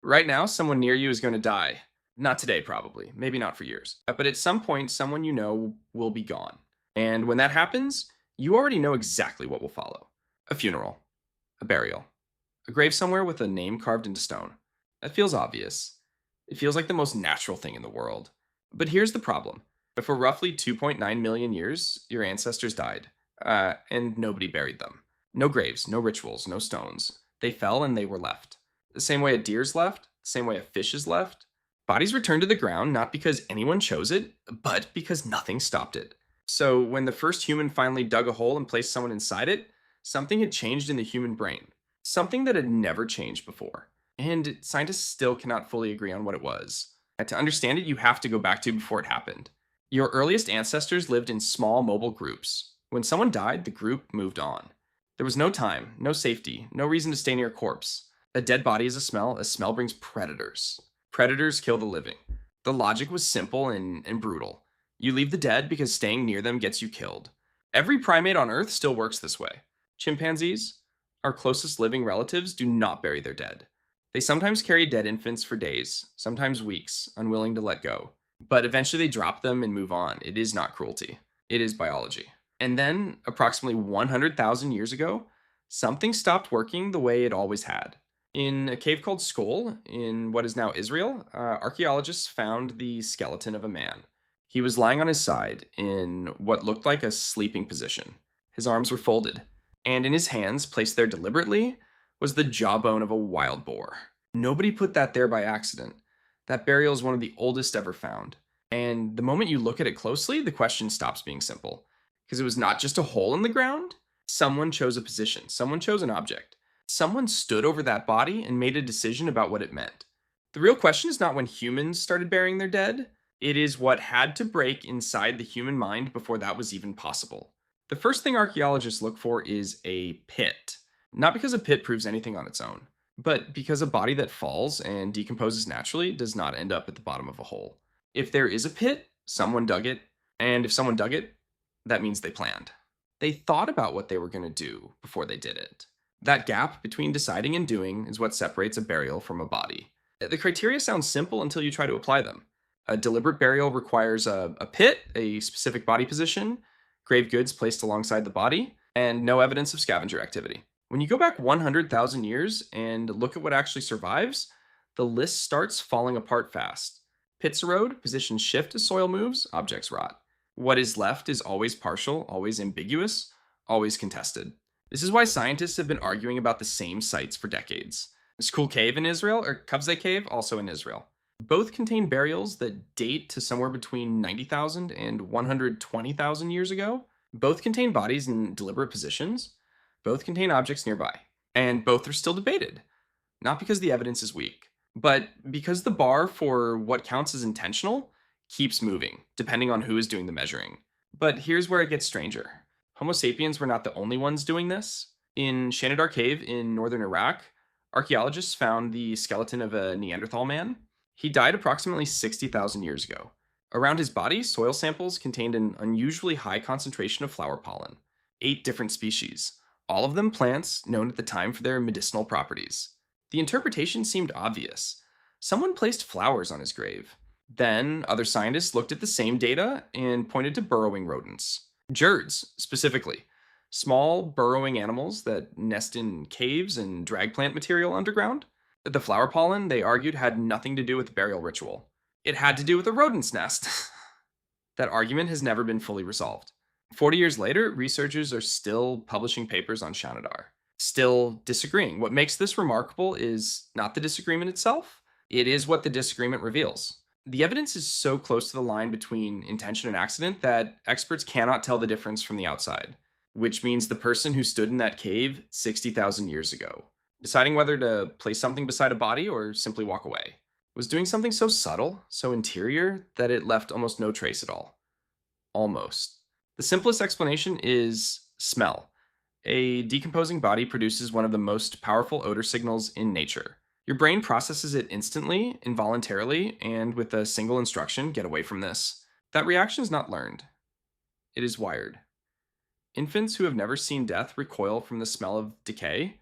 Right now, someone near you is going to die. Not today, probably. Maybe not for years. But at some point, someone you know will be gone. And when that happens, you already know exactly what will follow: a funeral, a burial, a grave somewhere with a name carved into stone. That feels obvious. It feels like the most natural thing in the world. But here's the problem. For roughly 2.9 million years, your ancestors died, and nobody buried them. No graves, no rituals, no stones. They fell and they were left. The same way a deer's left, the same way a fish is left. Bodies returned to the ground not because anyone chose it, but because nothing stopped it. So when the first human finally dug a hole and placed someone inside it, something had changed in the human brain. Something that had never changed before. And scientists still cannot fully agree on what it was. To understand it, you have to go back to before it happened. Your earliest ancestors lived in small mobile groups. When someone died, the group moved on. There was no time, no safety, no reason to stay near a corpse. A dead body is a smell brings predators. Predators kill the living. The logic was simple and brutal. You leave the dead because staying near them gets you killed. Every primate on Earth still works this way. Chimpanzees, our closest living relatives, do not bury their dead. They sometimes carry dead infants for days, sometimes weeks, unwilling to let go. But eventually they drop them and move on. It is not cruelty. It is biology. And then, approximately 100,000 years ago, something stopped working the way it always had. In a cave called Skull, in what is now Israel, archaeologists found the skeleton of a man. He was lying on his side in what looked like a sleeping position. His arms were folded, and in his hands, placed there deliberately, was the jawbone of a wild boar. Nobody put that there by accident. That burial is one of the oldest ever found. And the moment you look at it closely, the question stops being simple. Because it was not just a hole in the ground. Someone chose a position. Someone chose an object. Someone stood over that body and made a decision about what it meant. The real question is not when humans started burying their dead. It is what had to break inside the human mind before that was even possible. The first thing archaeologists look for is a pit. Not because a pit proves anything on its own, but because a body that falls and decomposes naturally does not end up at the bottom of a hole. If there is a pit, someone dug it, and if someone dug it, that means they planned. They thought about what they were going to do before they did it. That gap between deciding and doing is what separates a burial from a body. The criteria sound simple until you try to apply them. A deliberate burial requires a pit, a specific body position, grave goods placed alongside the body, and no evidence of scavenger activity. When you go back 100,000 years and look at what actually survives, the list starts falling apart fast. Pits erode, positions shift as soil moves, objects rot. What is left is always partial, always ambiguous, always contested. This is why scientists have been arguing about the same sites for decades. Skull Cave in Israel, or Kavze Cave, also in Israel. Both contain burials that date to somewhere between 90,000 and 120,000 years ago. Both contain bodies in deliberate positions. Both contain objects nearby. And both are still debated. Not because the evidence is weak, but because the bar for what counts as intentional keeps moving, depending on who is doing the measuring. But here's where it gets stranger. Homo sapiens were not the only ones doing this. In Shanidar Cave in northern Iraq, archaeologists found the skeleton of a Neanderthal man. He died approximately 60,000 years ago. Around his body, soil samples contained an unusually high concentration of flower pollen, 8 different species, all of them plants known at the time for their medicinal properties. The interpretation seemed obvious. Someone placed flowers on his grave. Then, other scientists looked at the same data and pointed to burrowing rodents. Jerds, specifically. Small, burrowing animals that nest in caves and drag plant material underground. The flower pollen, they argued, had nothing to do with the burial ritual. It had to do with a rodent's nest. That argument has never been fully resolved. 40 years later, researchers are still publishing papers on Shanidar, still disagreeing. What makes this remarkable is not the disagreement itself, it is what the disagreement reveals. The evidence is so close to the line between intention and accident that experts cannot tell the difference from the outside, which means the person who stood in that cave 60,000 years ago, deciding whether to place something beside a body or simply walk away, was doing something so subtle, so interior, that it left almost no trace at all. Almost. The simplest explanation is smell. A decomposing body produces one of the most powerful odor signals in nature. Your brain processes it instantly, involuntarily, and with a single instruction: get away from this. That reaction is not learned. It is wired. Infants who have never seen death recoil from the smell of decay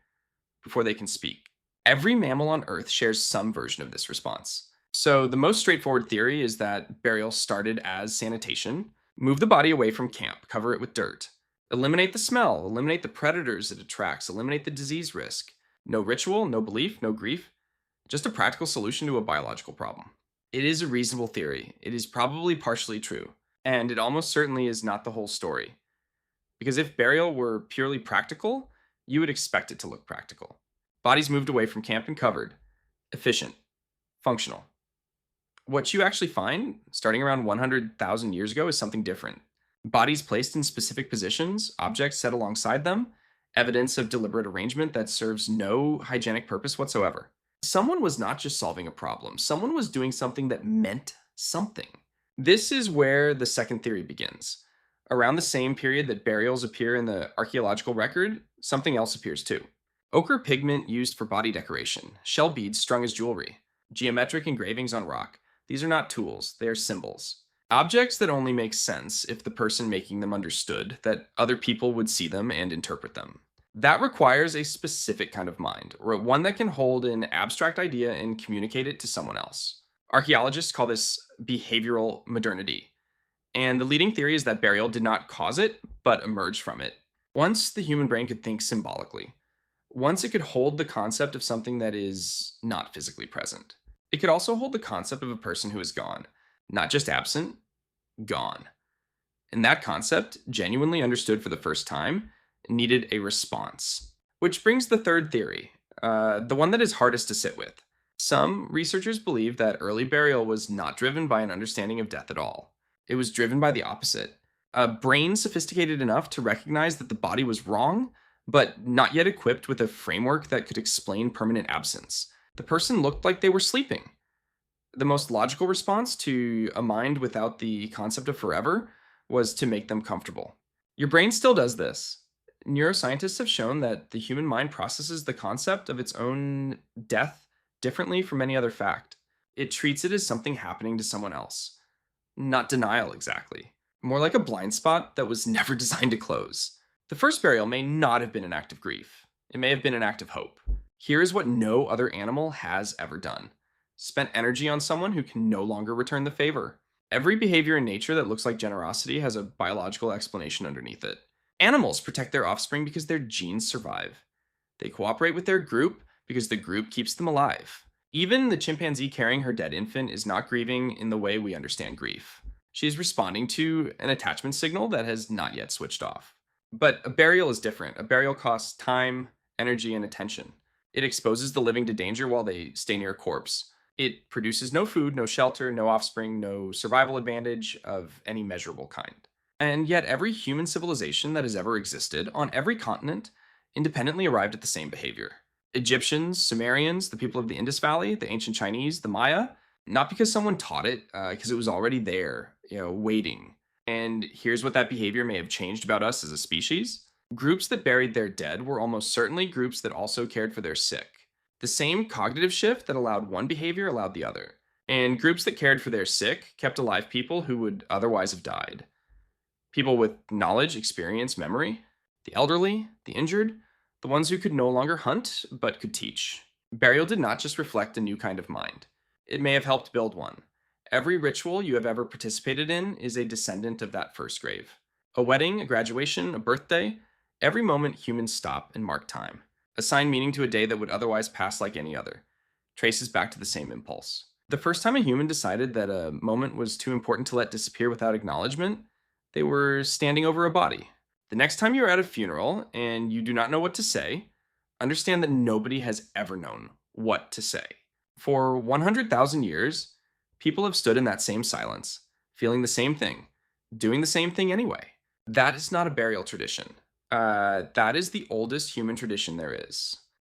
before they can speak. Every mammal on Earth shares some version of this response. So, the most straightforward theory is that burial started as sanitation. Move the body away from camp, cover it with dirt. Eliminate the smell, eliminate the predators it attracts, eliminate the disease risk. No ritual, no belief, no grief. Just a practical solution to a biological problem. It is a reasonable theory. It is probably partially true. And it almost certainly is not the whole story. Because if burial were purely practical, you would expect it to look practical. Bodies moved away from camp and covered. Efficient. Functional. What you actually find, starting around 100,000 years ago, is something different. Bodies placed in specific positions, objects set alongside them, evidence of deliberate arrangement that serves no hygienic purpose whatsoever. Someone was not just solving a problem, someone was doing something that meant something. This is where the second theory begins. Around the same period that burials appear in the archaeological record, something else appears too. Ochre pigment used for body decoration, shell beads strung as jewelry, geometric engravings on rock. These are not tools, they are symbols. Objects that only make sense if the person making them understood that other people would see them and interpret them. That requires a specific kind of mind, or one that can hold an abstract idea and communicate it to someone else. Archaeologists call this behavioral modernity. And the leading theory is that burial did not cause it, but emerged from it. Once the human brain could think symbolically, once it could hold the concept of something that is not physically present, it could also hold the concept of a person who is gone, not just absent, gone. And that concept, genuinely understood for the first time, needed a response. Which brings the third theory, the one that is hardest to sit with. Some researchers believe that early burial was not driven by an understanding of death at all. It was driven by the opposite. A brain sophisticated enough to recognize that the body was wrong, but not yet equipped with a framework that could explain permanent absence. The person looked like they were sleeping. The most logical response to a mind without the concept of forever was to make them comfortable. Your brain still does this. Neuroscientists have shown that the human mind processes the concept of its own death differently from any other fact. It treats it as something happening to someone else. Not denial exactly. More like a blind spot that was never designed to close. The first burial may not have been an act of grief. It may have been an act of hope. Here is what no other animal has ever done. Spent energy on someone who can no longer return the favor. Every behavior in nature that looks like generosity has a biological explanation underneath it. Animals protect their offspring because their genes survive. They cooperate with their group because the group keeps them alive. Even the chimpanzee carrying her dead infant is not grieving in the way we understand grief. She is responding to an attachment signal that has not yet switched off. But a burial is different. A burial costs time, energy, and attention. It exposes the living to danger while they stay near a corpse. It produces no food, no shelter, no offspring, no survival advantage of any measurable kind. And yet every human civilization that has ever existed on every continent independently arrived at the same behavior. Egyptians, Sumerians, the people of the Indus Valley, the ancient Chinese, the Maya, not because someone taught it, because it was already there, waiting. And here's what that behavior may have changed about us as a species. Groups that buried their dead were almost certainly groups that also cared for their sick. The same cognitive shift that allowed one behavior allowed the other. And groups that cared for their sick kept alive people who would otherwise have died. People with knowledge, experience, memory. The elderly, the injured, the ones who could no longer hunt but could teach. Burial did not just reflect a new kind of mind. It may have helped build one. Every ritual you have ever participated in is a descendant of that first grave. A wedding, a graduation, a birthday, every moment humans stop and mark time. Assign meaning to a day that would otherwise pass like any other. Traces back to the same impulse. The first time a human decided that a moment was too important to let disappear without acknowledgement, they were standing over a body. The next time you're at a funeral and you do not know what to say, understand that nobody has ever known what to say. For 100,000 years, people have stood in that same silence, feeling the same thing, doing the same thing anyway. That is not a burial tradition. That is the oldest human tradition there is.